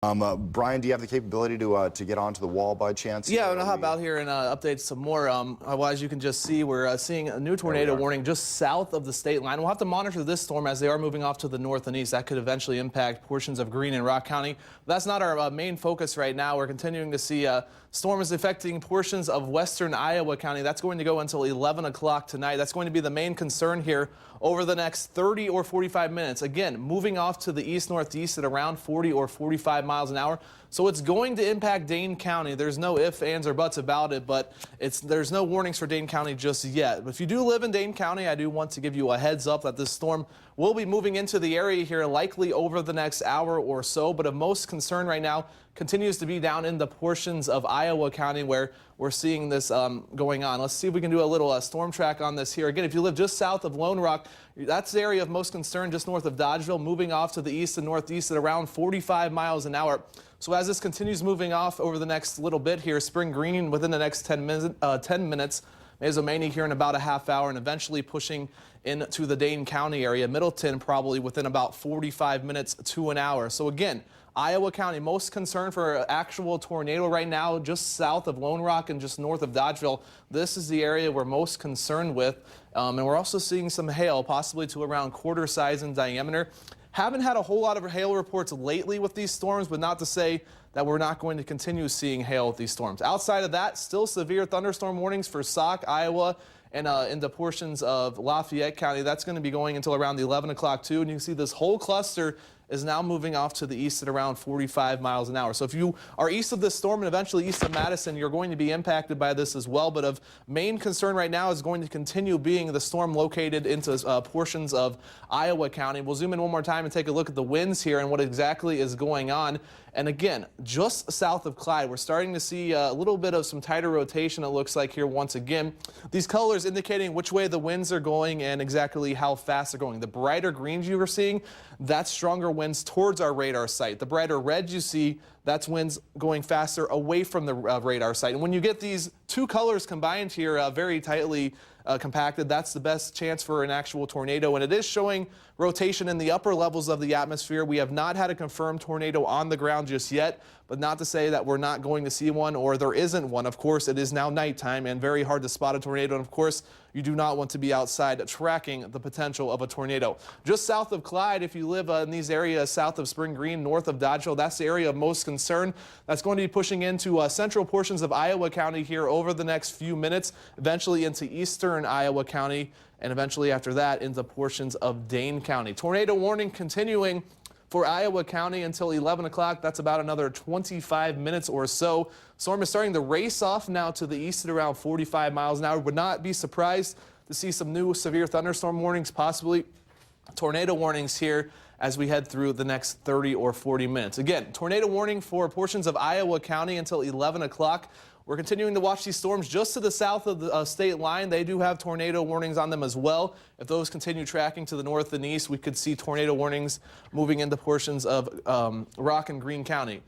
Brian, do you have the capability to get onto the wall by chance? Yeah, I'm going to hop out here and update some more. Well, as you can just see, we're seeing a new tornado warning just south of the state line. We'll have to monitor this storm as they are moving off to the north and east. That could eventually impact portions of Greene and Rock County. But that's not our main focus right now. We're continuing to see storms affecting portions of western Iowa County. That's going to go until 11 o'clock tonight. That's going to be the main concern here over the next 30 or 45 minutes. Again, moving off to the east-northeast at around 40 or 45 miles an hour. So it's going to impact Dane County. There's no ifs, ands, or buts about it, but there's no warnings for Dane County just yet. But if you do live in Dane County, I do want to give you a heads up that this storm will be moving into the area here likely over the next hour or so. But of most concern right now continues to be down in the portions of Iowa County where we're seeing this going on. Let's see if we can do a little storm track on this here. Again, if you live just south of Lone Rock, that's the area of most concern just north of Dodgeville, moving off to the east and northeast at around 45 miles an hour. So as this continues moving off over the next little bit here, Spring Green within the next 10 minutes, Mazomanie here in about a half hour, and eventually pushing into the Dane County area. Middleton probably within about 45 minutes to an hour. So again, Iowa County most concerned for actual tornado right now just south of Lone Rock and just north of Dodgeville. This is the area we're most concerned with. And we're also seeing some hail, possibly to around quarter size in diameter. Haven't had a whole lot of hail reports lately with these storms, but not to say that we're not going to continue seeing hail with these storms. Outside of that, still severe thunderstorm warnings for Sauk, Iowa, and into portions of Lafayette County. That's going to be going until around the 11 o'clock too. And you can see this whole cluster is now moving off to the east at around 45 miles an hour. So if you are east of this storm and eventually east of Madison, you're going to be impacted by this as well. But of main concern right now is going to continue being the storm located into portions of Iowa County. We'll zoom in one more time and take a look at the winds here and what exactly is going on. And again, just south of Clyde, we're starting to see a little bit of some tighter rotation, it looks like here once again. These colors indicating which way the winds are going and exactly how fast they're going. The brighter greens you are seeing, that's stronger winds towards our radar site. The brighter reds you see, that's winds going faster away from the radar site. And when you get these two colors combined here very tightly compacted, that's the best chance for an actual tornado. And it is showing rotation in the upper levels of the atmosphere. We have not had a confirmed tornado on the ground just yet, but not to say that we're not going to see one or there isn't one. Of course, it is now nighttime and very hard to spot a tornado. And of course, you do not want to be outside tracking the potential of a tornado. Just south of Clyde, if you live in these areas south of Spring Green, north of Dodgeville, that's the area of most concern. That's going to be pushing into central portions of Iowa County here over the next few minutes, eventually into eastern Iowa County, and eventually after that into portions of Dane County. Tornado warning continuing for Iowa County until 11 o'clock. That's about another 25 minutes or so. Storm is starting to race off now to the east at around 45 miles an hour. Would not be surprised to see some new severe thunderstorm warnings, possibly tornado warnings here as we head through the next 30 or 40 minutes. Again, tornado warning for portions of Iowa County until 11 o'clock. We're continuing to watch these storms just to the south of the state line. They do have tornado warnings on them as well. If those continue tracking to the north and east, we could see tornado warnings moving into portions of Rock and Greene County.